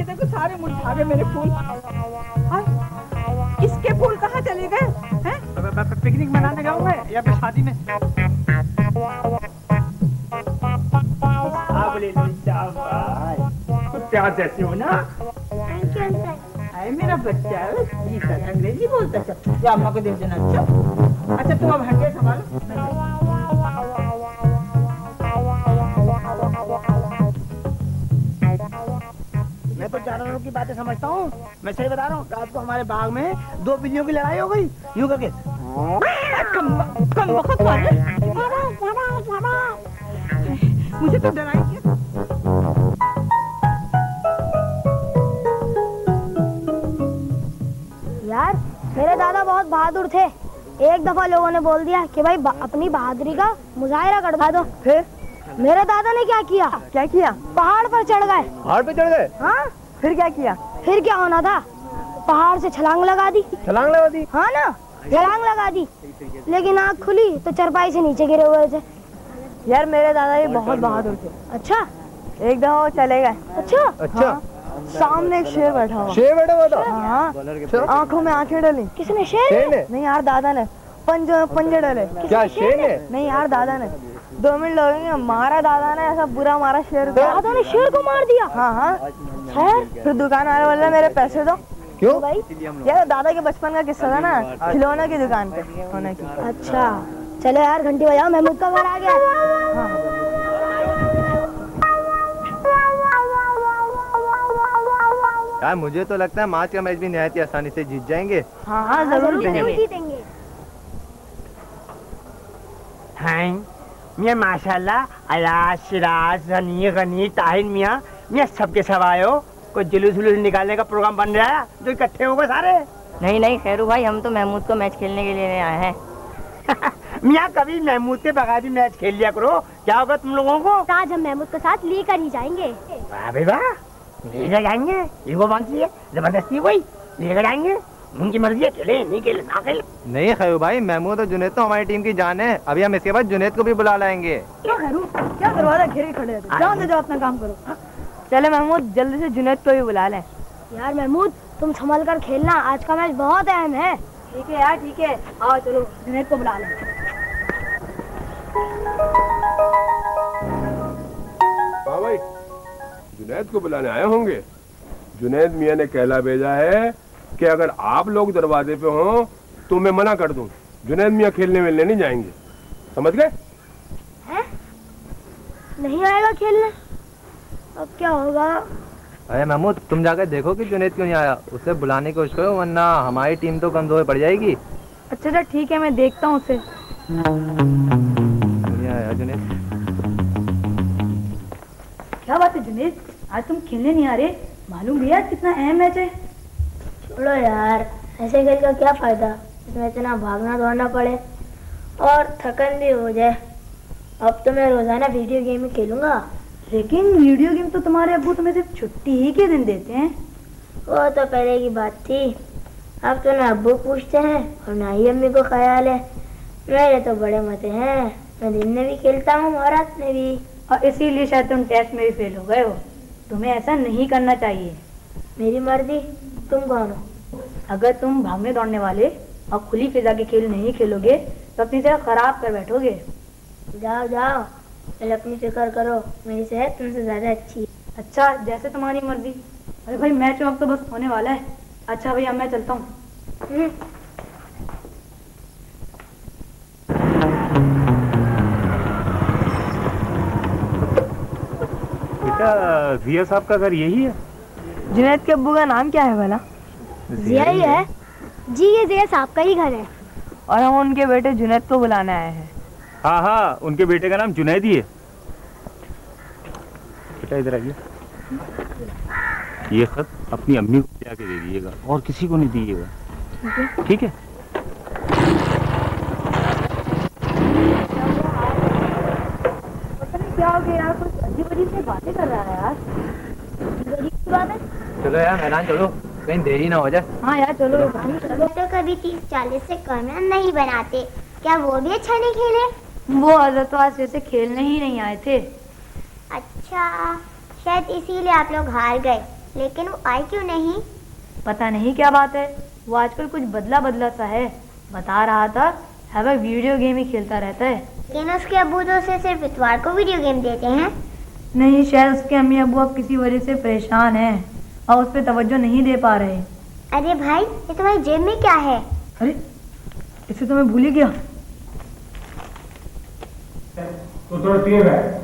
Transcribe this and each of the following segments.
देखो सारे मुरझा गए मेरे फूल। इसके फूल कहाँ चले गए हैं? पिकनिक मनाने जाऊंगा या फिर शादी में। प्यार जैसे हो ना। अरे मेरा बच्चा है, ये सर अंग्रेजी बोलता है। या अम्मा को दे देना। अच्छा तुम अब हंडे संभालो। मैं तो जानवरों की बातें समझता हूँ। मैं सही बता रहा हूँ, रात को हमारे बाग में 2 बिल्लियों की लड़ाई हो गई यूं करके। मुझे तो डराएंगे। यार मेरे दादा बहुत बहादुर थे। एक दफा लोगों ने बोल दिया कि भाई अपनी बहादुरी का मुजाहिरा करवा दो। फिर मेरे दादा ने क्या किया? क्या किया? पहाड़ पर चढ़ गए। पहाड़ पे चढ़ गए? हाँ। फिर क्या किया? फिर क्या होना था? पहाड़ से छलांग लगा दी। छलांग लगा दी? हाँ ना, छलांग लगा दी। लेकिन आँख खुली तो चरपाई से नीचे गिरे हुए थे। यार मेरे दादा भी बहुत बहादुर थे। अच्छा। एक दफा वो चले गए। अच्छा। अच्छा। हाँ। सामने एक शेर बैठा हुआ। शेर बैठा हुआ था? हाँ। आंखों में आंखें डाली। किसने? शेर ने? नहीं यार, दादा ने पंजे डाले। क्या शेर ने? नहीं यार, दादा ने 2 मिनट लगेंगे। मारा दादा ने, ऐसा बुरा मारा शेर को। दादा ने शेर को मार दिया? हाँ हाँ। फिर दुकान वाले बोला मेरे पैसे दो। क्यों भाई? यार दादा के बचपन का किस्सा था ना, खिलौने की दुकान पे होने की। अच्छा चलो यार, घंटी बजाओ, महमूद का घर आ गया। यार मुझे तो लगता है मैच का मैच भी निहायत ही आसानी से जीत जाएंगे। हाँ हाँ जरूर जीतेंगे। हाँ मियाँ माशाल्लाह, अलाज सिराज गनी गनी ताहिर मियाँ सबके सब आयो। कोई जुलूस निकालने का प्रोग्राम बन रहा है जो इकट्ठे हो गए सारे। नहीं नहीं खैरू भाई, हम तो महमूद को मैच खेलने के लिए आए हैं। मियाँ कभी महमूद के बगैर भी मैच खेल लिया करो, क्या होगा तुम लोगों को? आज हम महमूद के साथ लेकर ही जाएंगे। वाह भाई वाह, लेकर जाएंगे। ये वो बात है, जबरदस्ती कोई लेकर जाएंगे, उनकी मर्जी है, खेले नहीं खेले ना खेले। नहीं खैरू भाई, महमूद और जुनैद तो हमारी टीम की जान है। अभी हम इसके बाद जुनैद को भी बुला लाएंगे। क्या खैरू, क्या दरवाजा घेरे खड़े हैं? जाओ अपना काम करो। चले महमूद, जल्दी से जुनैद को भी बुला लें। यार महमूद तुम संभल कर खेलना, आज का मैच बहुत अहम है। ठीक है यार, ठीक है। आओ चलो जुनैद को बुला लें। हाँ भाई, जुनैद को बुलाने आए होंगे। जुनैद मियाँ ने कहला भेजा है कि अगर आप लोग दरवाजे पे हो तो मैं मना कर दूं। जुनैद मियाँ खेलने वेलने नहीं जाएंगे, समझ गए? नहीं आएगा खेलने? अब क्या होगा? अरे महमूद, तुम जाकर देखो कि जुनैद क्यों नहीं आया। उसे बुलाने की कोशिश करो, वरना हमारी टीम तो कमजोर पड़ जाएगी। अच्छा ठीक है, मैं देखता हूँ उसे। जुनैद, क्या बात है जुनैद, आज तुम खेलने नहीं आ रहे? मालूम भी है कितना अहम मैच है। छोड़ो यार, ऐसे खेल का क्या फायदा, इसमें इतना भागना दौड़ना पड़े और थकन भी हो जाए। अब तो मैं रोजाना वीडियो गेम ही खेलूंगा। लेकिन वीडियो गेम तो तुम्हारे अब्बू तुम्हें सिर्फ छुट्टी ही के दिन देते हैं। वो तो पहले की बात थी, अब तो ना अब्बू पूछते हैं और ना ही अम्मी को ख्याल है। मेरे तो बड़े मजे हैं, मैं दिन में भी खेलता हूँ और रात में भी। और इसीलिए शायद तुम टेस्ट में भी फेल हो गए हो। तुम्हें ऐसा नहीं करना चाहिए। मेरी मर्जी, तुम कौन हो? अगर तुम भागने दौड़ने वाले और खुली फिजा के खेल नहीं खेलोगे तो अपनी सेहत खराब कर बैठोगे। जाओ जाओ, पहले अपनी फिक्र करो, मेरी सेहत तुमसे ज्यादा अच्छी है। अच्छा जैसे तुम्हारी मर्जी। अरे भाई मैच वक्त तो बस होने वाला है। अच्छा भैया मैं चलता हूँ। बेटा जिया साहब का घर यही है? जुनैद के अब्बू का नाम क्या है भला? जिया ही है जी, ये जिया साहब का ही घर है। और हम उनके बेटे जुनैद को बुलाने आए हैं। हाँ हाँ, उनके बेटे का नाम जुनैद ही है। बेटा इधर आइए, ये खत अपनी अम्मी को जाके दे दीजिएगा और किसी को नहीं दीजिएगा, ठीक है? क्या हो गया यार, कुछ अजीब अजीब से बातें कर रहा है यार। अजीब बात है। चलो यार मैदान चलो, कहीं देरी ना हो जाए। हाँ यार चलो। तो कभी 30-40 से कम नहीं बनाते, क्या वो भी अच्छा नहीं खेले? वो हजरत तो आज जैसे खेलने ही नहीं आए थे। अच्छा, शायद इसीलिए आप लोग हार गए। लेकिन वो आई क्यों नहीं? पता नहीं क्या बात है, वो आजकल कुछ बदला बदला सा है। बता रहा था हर वक्त वीडियो गेम ही खेलता रहता है। लेकिन उसके अब्बू तो उसे सिर्फ इतवार को वीडियो गेम देते हैं। नहीं, शायद उसके अम्मी अब्बू अब किसी वजह से परेशान हैं और उस पर तवज्जो नहीं दे पा रहे। अरे भाई, ये तुम्हारी जेब में क्या है? अरे इसे तो मैं भूल ही गया। तो थोड़ा तेज है।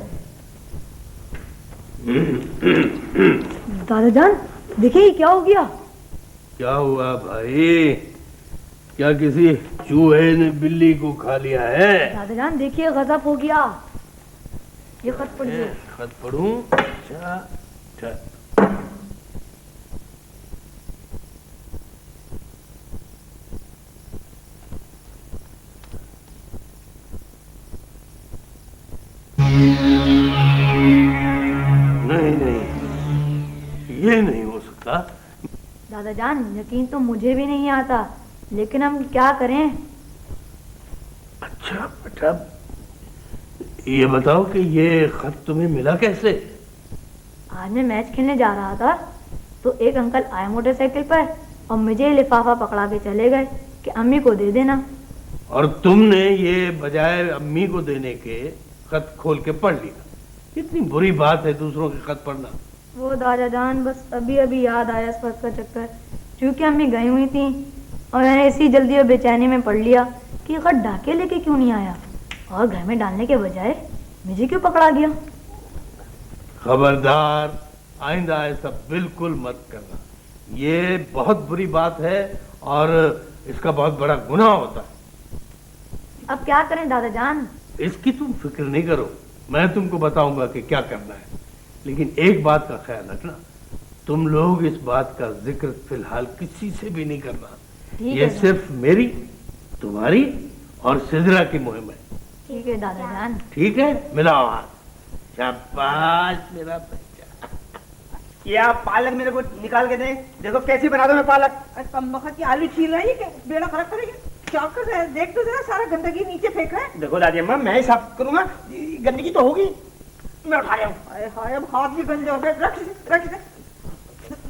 दादा जान देखिए क्या हो गया। क्या हुआ भाई? क्या किसी चूहे ने बिल्ली को खा लिया है? दादा जान देखिए गजब हो गया। ये खत पढ़िए। खत पढ़ूं? अच्छा अच्छा। नहीं नहीं, ये नहीं हो सकता। दादा जान यकीन तो मुझे भी नहीं आता, लेकिन हम क्या करें। अच्छा बेटा, ये बताओ कि ये खत तुम्हें मिला कैसे? आज मैं मैच खेलने जा रहा था तो एक अंकल आए मोटरसाइकिल पर और मुझे लिफाफा पकड़ा के चले गए कि अम्मी को दे देना। और तुमने ये बजाय अम्मी को देने के खत खोल के पढ़ लिया। कितनी बुरी बात है दूसरों के खत पढ़ना। वो दादा जान बस अभी अभी याद आया इस बात का चक्कर, क्योंकि अम्मी गई हुई थी और मैंने इसी जल्दी और बेचैनी में पढ़ लिया कि खत ढाके लेके क्यों नहीं आया और घर में डालने के बजाय मुझे क्यों पकड़ा गया। खबरदार, आइंदा ऐसा बिल्कुल मत करना। ये बहुत बुरी बात है और इसका बहुत बड़ा गुनाह होता है। अब क्या करें दादा जान? इसकी तुम फिक्र नहीं करो, मैं तुमको बताऊंगा कि क्या करना है। लेकिन एक बात का ख्याल रखना, तुम लोग इस बात का जिक्र फिलहाल किसी से भी नहीं करना। ये सिर्फ मेरी, तुम्हारी और सिजरा की मुहिम है। ठीक है दादा जान। ठीक है, मिला हाथ। शाबाश मेरा बच्चा। क्या पालक मेरे को निकाल के दे, देखो कैसी बना दो मैं पालक। कम वक्त की आलू छील रही है कि बेड़ा खराब करेगी? क्या कर रहे हैं? देख तो जरा, सारा गंदगी नीचे फेंक रहा है। देखो दादी अम्मा, मैं ही साफ करूंगा, गंदगी तो होगी, मैं उठा रहा हूँ। हाय हाय, अब हाथ भी गंदे हो गए। रख दे।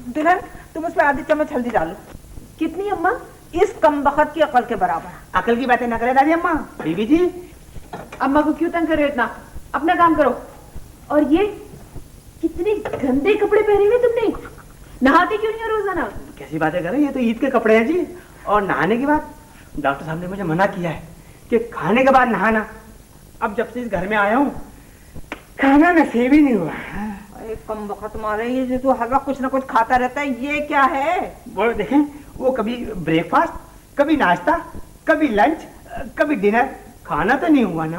दुल्हन, तुम उस पर आधी चम्मच हल्दी डालो। कितनी अम्मा? इस कम वक्त की अकल के बराबर। अकल की बातें न करे दादी अम्मा। बीबी जी, अम्मा को क्यों तंग कर रहे हो इतना? अपना काम करो। और ये कितने गंदे कपड़े पहने हुए तुमने, नहाते क्यों नहीं हो रोजाना? कैसी बातें कर रहे हैं, ये तो ईद के कपड़े हैं जी। और नहाने की बात, डॉक्टर साहब ने मुझे मना किया है कि खाने के बाद नहाना। अब जब से इस घर में आया हूँ खाना नसीब ही नहीं हुआ। अरे कम वक्त मारे, ये जो हर वक्त कुछ ना कुछ खाता रहता है, ये क्या है? वो देखें, वो कभी ब्रेकफास्ट, कभी नाश्ता, कभी लंच, कभी डिनर, खाना तो नहीं हुआ ना।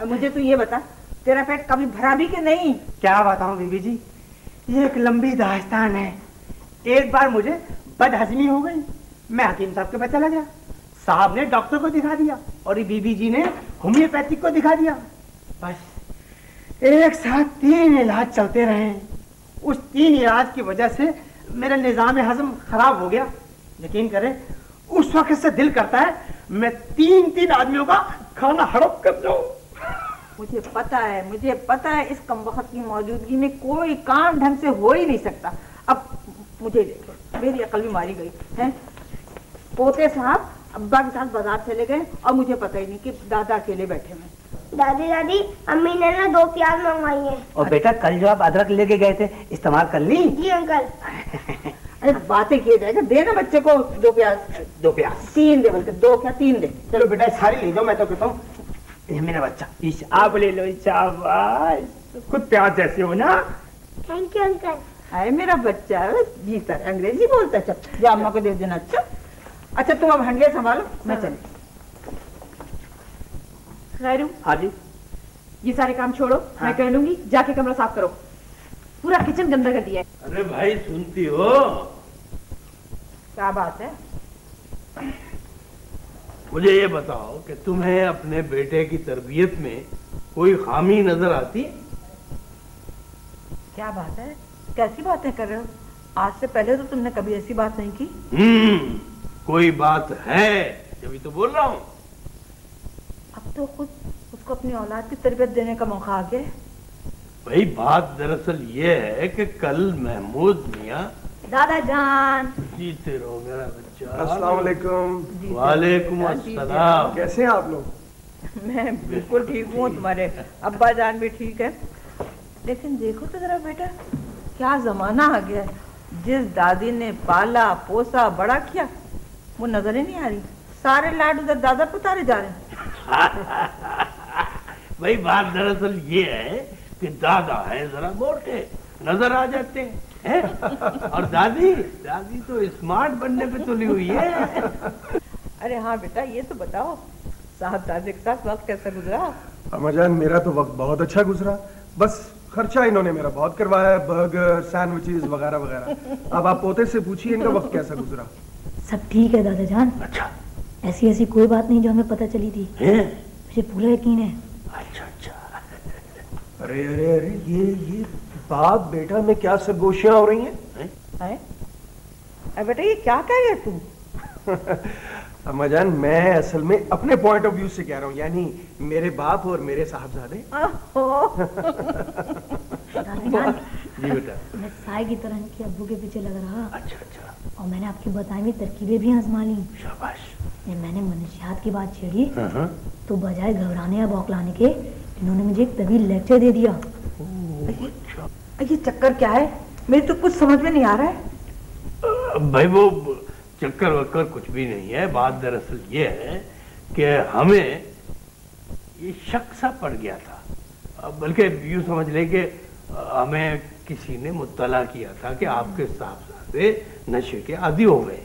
अब मुझे तो ये बता, तेरा पेट कभी भरा भी कि नहीं? क्या बताऊं बीबी जी, ये एक लंबी दास्तान है। एक बार मुझे बदहजमी हो गई, मैं हकीम साहब के पास चला गया, साहब ने डॉक्टर को दिखा दिया और ये बीबी जी ने होम्योपैथिक को दिखा दिया। बस एक साथ 3 इलाज चलते रहे। उस 3 इलाज की वजह से मेरा निजाम हजम खराब हो गया। यकीन करें, उस वक्त से दिल करता है मैं 3 आदमियों का खाना हड़प कर जाऊं। मुझे पता है इस कम वक्त की मौजूदगी में कोई काम ढंग से हो ही नहीं सकता। अब मुझे देखो, मेरी अकल भी मारी गई है। पोते साहब अब्बा के साथ बाजार चले गए और मुझे पता ही नहीं कि दादा अकेले बैठे हुए। दादी अम्मी ने ना 2 प्याज मंगवाई है। और बेटा कल जो आप अदरक लेके गए थे, इस्तेमाल कर ली? जी अंकल। अरे बातें किए जाएगा, दे ना बच्चे को 2 प्याज। 2 प्याज 3 दे, बल्कि 2 क्या 3 दे। चलो बेटा सारी ले जाओ, मैं तो कहता हूँ ये मेरा बच्चा, इस आप ले लो। शाबाश, खुद प्याज जैसे हो ना। Thank you uncle. हाय मेरा बच्चा, जी सर अंग्रेजी बोलता है। चल जो अम्मा को दे देना। अच्छा तुम अब हंडिया संभालो, मैं चली। खैरू, हाँ जी। ये सारे काम छोड़ो, मैं कह लूंगी, जाके कमरा साफ करो। पूरा किचन गंदा कर दिया है। अरे भाई सुनती हो? क्या बात है? मुझे ये बताओ कि तुम्हें अपने बेटे की तरबियत में कोई खामी नजर आती? क्या बात है? कैसी बातें कर रहे हो? आज से पहले तो तुमने कभी ऐसी बात नहीं की। कोई बात है, जब तो बोल रहा हूँ। अब तो खुद उसको अपनी औलाद की तरबियत देने का मौका आ गया। भाई बात दरअसल ये है कि कल महमूद मियाँ। दादा जान। जीते रहो मेरा बच्चा। अस्सलाम वालेकुम। वालेकुम अस्सलाम। कैसे हैं आप लोग? मैं बिल्कुल ठीक हूँ, तुम्हारे अब्बा जान भी ठीक है। लेकिन देखो तो जरा बेटा, क्या जमाना आ गया है। जिस दादी ने पाला पोसा बड़ा किया वो नजर ही नहीं आ रही। सारे लाड उधर दादा पे उतारे जा रहे हैं। भाई बात दरअसल ये है कि दादा है जरा मोटे, नजर आ जाते हैं, और दादी तो स्मार्ट बनने पे तुली हुई है। अरे हाँ बेटा, ये तो बताओ साहब दादी के साथ वक्त कैसा गुजरा? अम्माजान मेरा तो वक्त बहुत अच्छा गुजरा। बस खर्चा इन्होंने मेरा बहुत करवाया है, बर्गर सैंडविचेस वगैरह वगैरह। अब आप पोते से पूछिए इनका वक्त कैसा गुजरा। सब ठीक है दादा जान। अच्छा, ऐसी कोई बात नहीं जो हमें पता चली थी। मुझे पूरा यकीन है। अच्छा। अरे अरे अरे ये बाप बेटा में क्या सरगोशियां हो रही हैं? अरे बेटा ये क्या कह रहे तुम? अम्माजान मैं असल में अपने पॉइंट ऑफ व्यू से कह रहा हूँ, यानी मेरे बाप और मेरे साहबजादे। जी बेटा। मैं साय की तरह इनके अब्बू के पीछे लग रहा। अच्छा। और मैंने आपकी बताई हुई तरकीबें भी आजमा ली। शाबाश। मैंने मनशियात की बात छेड़ी तो बजाय घबराने या बौखलाने के इन्होंने मुझे एक तवील लेक्चर दे दिया। ये चक्कर क्या है? मेरे तो कुछ समझ में नहीं आ रहा है। भाई वो चक्कर वक्कर कुछ भी नहीं है। बात दरअसल ये है कि हमें ये शक सा पड़ गया था, बल्कि यूँ समझ ले कि हमें किसी ने मुत्तला किया था कि आपके साहबजादे नशे के आदी हो गए।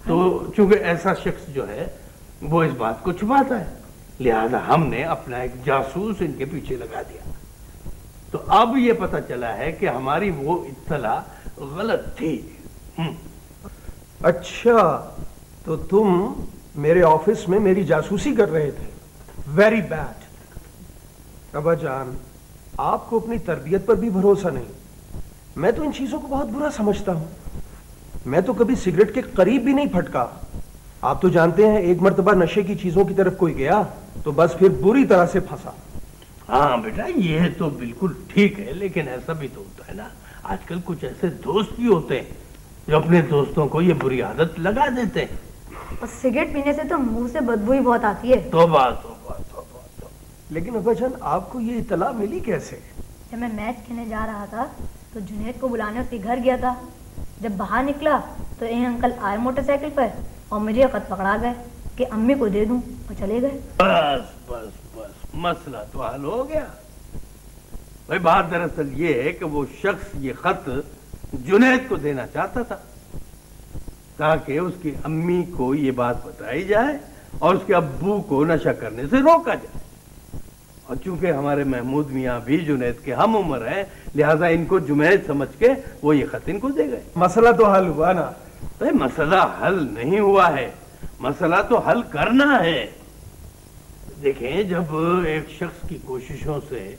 तो चूंकि ऐसा शख्स जो है वो इस बात को छुपाता है, लिहाजा हमने अपना एक जासूस इनके पीछे लगा दिया। तो अब ये पता चला है कि हमारी वो इत्तला गलत थी। अच्छा, तो तुम मेरे ऑफिस में मेरी जासूसी कर रहे थे। Very bad. अब्बा जान, आपको अपनी तरबियत पर भी भरोसा नहीं। मैं तो इन चीजों को बहुत बुरा समझता हूं। मैं तो कभी सिगरेट के करीब भी नहीं फटका। आप तो जानते हैं एक मर्तबा नशे की चीजों की तरफ कोई गया तो बस फिर बुरी तरह से फंसा। हाँ बेटा, ये तो बिल्कुल ठीक है, लेकिन ऐसा भी तो होता है ना, आजकल कुछ ऐसे दोस्त भी होते हैं जो अपने दोस्तों को ये बुरी आदत लगा देते हैं। और सिगरेट पीने से तो मुंह से बदबू ही बहुत आती है। तौबा। लेकिन अब्बा जान, आपको ये इत्तला मिली कैसे? जब मैं मैच खेलने जा रहा था तो जुनैद को बुलाने उसके घर गया था। जब बाहर निकला तो एक अंकल आए मोटरसाइकिल पर और मुझे खत पकड़ा गए कि अम्मी को दे दूं, और चले गए। बस मसला तो हल हो गया। भाई बात दरअसल ये है कि वो शख्स ये खत जुनैद को देना चाहता था ताकि उसकी अम्मी को ये बात बताई जाए और उसके अब्बू को नशा करने से रोका जाए। और चूंकि हमारे महमूद मियाँ भी जुनैद के हम उम्र है, लिहाजा इनको जुनैद समझ के वो ये खत इनको दे गए। मसला तो हल हुआ ना? भाई मसला हल नहीं हुआ है, मसला तो हल करना है। देखें, जब एक शख्स की कोशिशों से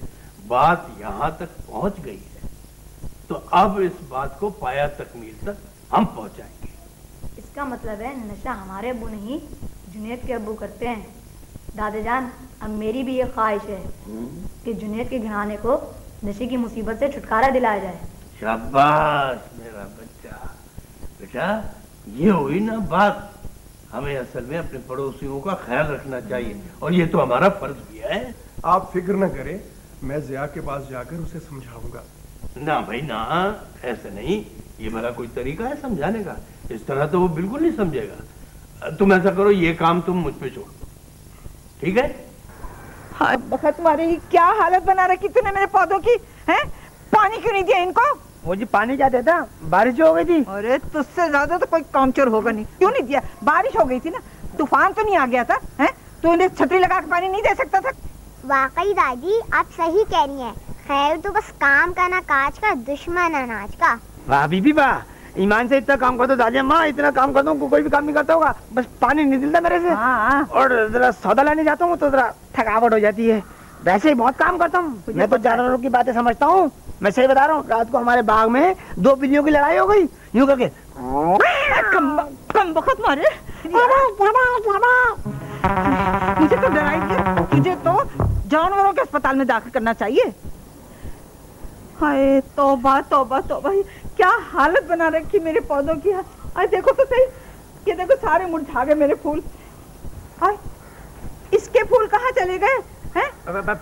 बात यहाँ तक पहुँच गई है तो अब इस बात को पाया तकमील तक हम पहुँचाएंगे। इसका मतलब है नशा हमारे अब्बू नहीं जुनैद के अब्बू करते हैं। दादा जान, अब मेरी भी ये ख्वाहिश है कि जुनैद के घराने को नशे की मुसीबत से छुटकारा दिलाया जाए। शाबाश मेरा बच्चा। बेटा ये हुई ना बात। हमें असल में अपने पड़ोसियों का ख्याल रखना चाहिए और ये तो हमारा फर्ज भी है। आप फिक्र न करें, मैं जिया के पास जाकर उसे समझाऊंगा। ना भाई ना, ऐसा नहीं, ये भला कोई तरीका है समझाने का? इस तरह तो वो बिल्कुल नहीं समझेगा। तुम ऐसा करो, ये काम तुम मुझ पे छोड़ दो, ठीक है? हाँ बखत तुम्हारी क्या हालत बना रखी तूने मेरे पौधों की, हैं? पानी क्यों नहीं दिया इनको? वो जी पानी क्या देता, बारिश हो गई थी। अरे तुझसे ज्यादा तो कोई कामचोर होगा नहीं। क्यों नहीं दिया? बारिश हो गई थी ना, तूफान तो नहीं आ गया था, हैं? तो इन्हें छतरी लगा के पानी नहीं दे सकता था? वाकई दादी आप सही कह रही हैं। खैर तो बस काम का ना काज का, दुश्मन अनाज का। वाह बीबी वाह, ईमान से इतना काम कर दो दादी अम्मा, इतना काम कर दो, कोई भी काम नहीं करता होगा, बस पानी नहीं मिलता मेरे से। हाँ। और जरा सौदा लाने जाता हूँ तो जरा थकावट हो जाती है। वैसे ही बहुत काम करता हूँ मैं तो, जानवरों की बातें समझता हूँ। मैं सही बता रहा हूँ, रात को हमारे बाग में 2 बिल्लियों की लड़ाई हो गई, यूं करके। कम बखत मारे, मुझे तो डराई थी। तुझे तो जानवरों के अस्पताल में दाखिल करना चाहिए। हाय तौबा तौबा तौबा, क्या हालत बना रखी मेरे पौधों की। अरे देखो तो सही, ये देखो सारे मुरझा गए मेरे फूल। हाय इसके फूल कहाँ चले गए हैं?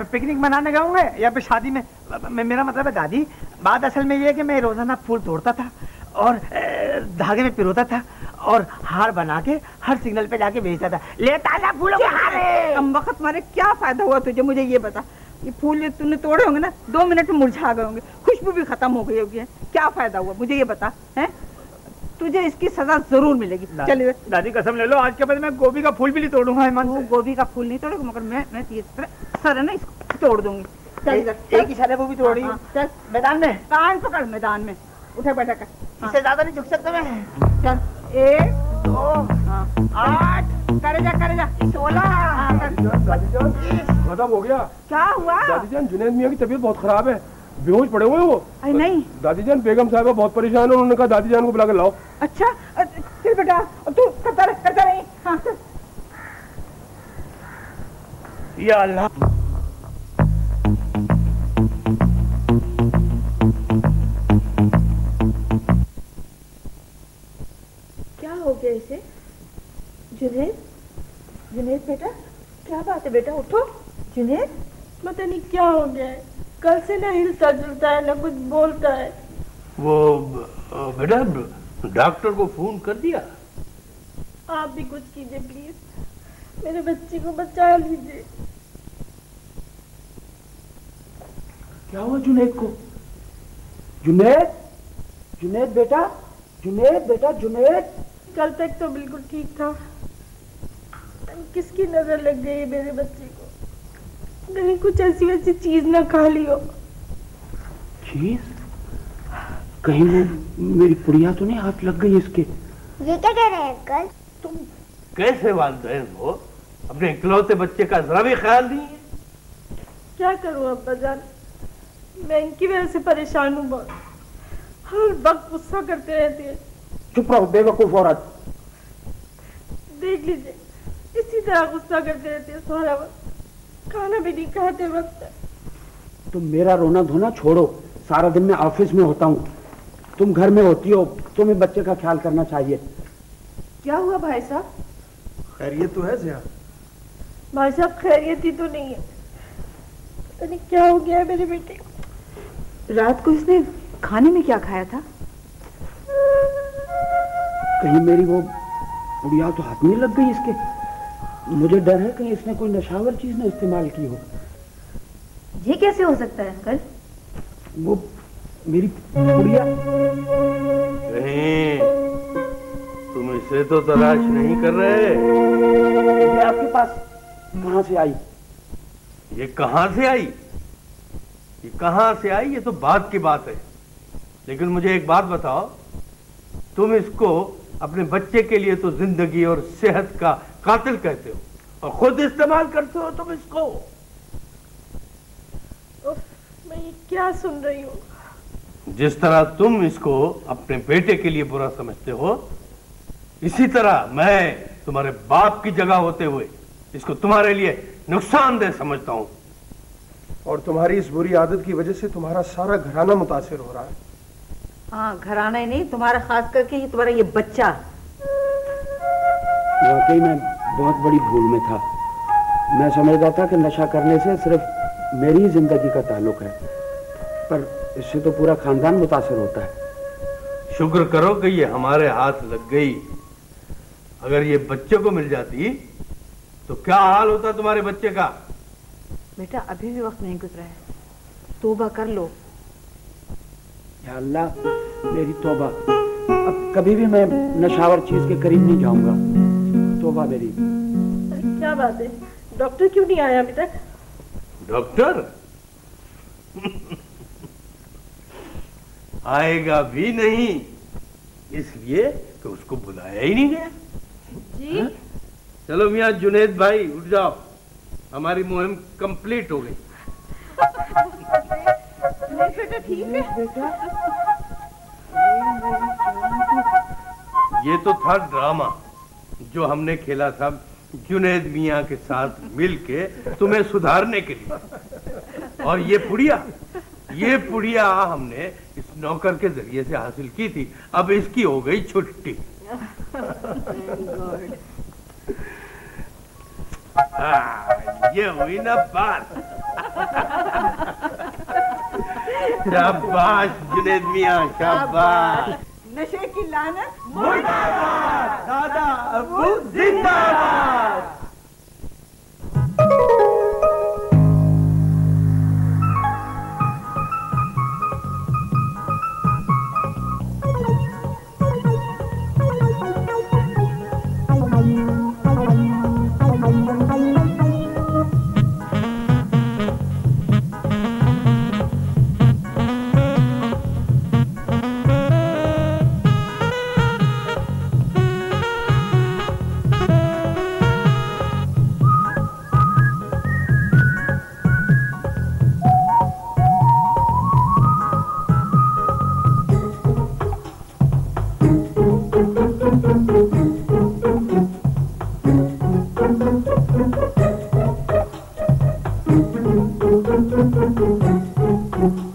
पिकनिक मनाने गए होंगे या फिर शादी में। मेरा मतलब है दादी, बात असल में ये है कि मैं रोजाना फूल तोड़ता था और धागे में पिरोता था और हार बना के हर सिग्नल पे जाके बेचता था। ले ताजा फूलों के हार है। कम वक्त मारे क्या फायदा हुआ तुझे, मुझे ये बता। ये फूल जो तूने तोड़े होंगे ना 2 मिनट में मुरझा गए होंगे, खुशबू भी खत्म हो गई होगी। क्या फायदा हुआ मुझे ये बता है? तुझे इसकी सजा जरूर मिलेगी। चल दादी कसम ले लो, आज के बाद मैं गोभी का फूल भी नहीं तोड़ूंगा। गोभी का फूल नहीं तोड़ेगा, मगर मैं सर है ना इसको तोड़ दूंगी। चल एक ही सारे वो भी तोड़ी। चल मैदान में कान पकड़, मैदान में उठे बैठा कर। इससे ज्यादा नहीं झुक सकता मैं। चल 1 2 8 करे जा 16। खत्म हो गया। क्या हुआ? दादी जान जुनैद मियाँ की तबीयत बहुत खराब है, बेहोश पड़े हुए हैं वो। अरे नहीं दादी जान, बेगम साहबा बहुत परेशान है, उन्होंने कहा दादी जान को बुला कर लाओ। अच्छा फिर बेटा तू करता रही। हाँ या अल्लाह। क्या हो गया इसे? जुनैद बेटा, क्या बात है बेटा? उठो। जुनैद पता नहीं क्या हो गया है, कल से ना हिलता जुलता है ना कुछ बोलता है। वो बेटा डॉक्टर को फोन कर दिया? आप भी कुछ कीजिए प्लीज, मेरे बच्चे को बचा लीजिए। क्या हुआ जुनैद को? जुनैद बेटा, जुनैद। कल तक तो बिल्कुल ठीक था, किसकी नजर लग गई मेरे बच्चे को? कहीं कुछ ऐसी वैसी चीज ना खा ली हो। चीज? कहीं वो मेरी पुड़िया तो नहीं हाथ लग गई इसके? ये क्या कह रहे हैं अंकल? तुम कैसे वालिदैन हो, अपने इकलौते बच्चे का जरा भी ख्याल नहीं है? क्या करूं अब्बा जान, मैं इनकी वजह से परेशान हूँ बहुत। हर वक्त गुस्सा करते रहते हैं। चुप रहो बेवकूफ औरत। देख लीजिए इसी तरह गुस्सा करते रहते हैं सारा वक्त, खाना भी नहीं खाते वक्त। तुम मेरा रोना धोना छोड़ो, सारा दिन मैं ऑफिस में होता हूँ, तुम घर में होती हो, तुम्हें बच्चे का ख्याल करना चाहिए। क्या हुआ भाई साहब? खैरियत तो है ज़िया? भाई साहब खैरियत ही तो नहीं है, पता नहीं क्या हो गया है मेरे बेटे को। रात को इसने खाने में क्या खाया था? कहीं मेरी वो पुड़िया तो हाथ नहीं लग गई इसके? मुझे डर है कहीं इसने कोई नशावर चीज ना इस्तेमाल की हो। ये कैसे हो सकता है अंकल? वो मेरी पुड़िया। कहीं तुम इसे तो तलाश नहीं कर रहे? ये आपके पास कहाँ से आई? ये कहाँ से आई? ये कहाँ से आई ये तो बात की बात है, लेकिन मुझे एक बात बताओ, तुम इसको अपने बच्चे के लिए तो जिंदगी और सेहत का कातिल कहते हो और खुद इस्तेमाल करते हो तुम इसको। मैं ये क्या सुन रही हूँ? जिस तरह तुम इसको अपने बेटे के लिए बुरा समझते हो, इसी तरह मैं तुम्हारे बाप की जगह होते हुए इसको तुम्हारे लिए नुकसानदेह समझता हूँ। और तुम्हारी इस बुरी आदत की वजह से तुम्हारा सारा घराना मुतासिर हो रहा है। हाँ घराना ही नहीं, तुम्हारा खास करके ये तुम्हारा ये बच्चा। वाकई मैं बहुत बड़ी भूल में था। मैं समझता था कि नशा करने से सिर्फ मेरी जिंदगी का ताल्लुक है, पर इससे तो पूरा खानदान मुतासिर होता है। शुक्र करो कि ये हमारे हाथ लग गई, अगर ये बच्चे को मिल जाती तो क्या हाल होता तुम्हारे बच्चे का। बेटा अभी भी वक्त नहीं गुजरा है, तौबा कर लो। या अल्लाह मेरी तौबा, अब कभी भी मैं नशावर चीज के करीब नहीं जाऊंगा। तौबा मेरी। अरे क्या बात है, डॉक्टर क्यों नहीं आया अभी तक? डॉक्टर आएगा भी नहीं, इसलिए कि उसको बुलाया ही नहीं गया। जी हा? चलो मियाँ जुनैद भाई उठ जाओ, हमारी मुहिम कंप्लीट हो गई। बेटा ठीक है? ये तो था ड्रामा जो हमने खेला था जुनैद मियाँ के साथ मिलके तुम्हें सुधारने के लिए, और ये पुड़िया ये पुड़िया हमने इस नौकर के जरिए से हासिल की थी, अब इसकी हो गई छुट्टी। ये हुई ना बात। शाबाश जुनैद मियां, शाबाश। नशे की लानत मुर्दाबाद, दादा अबू जिंदाबाद। Thank you.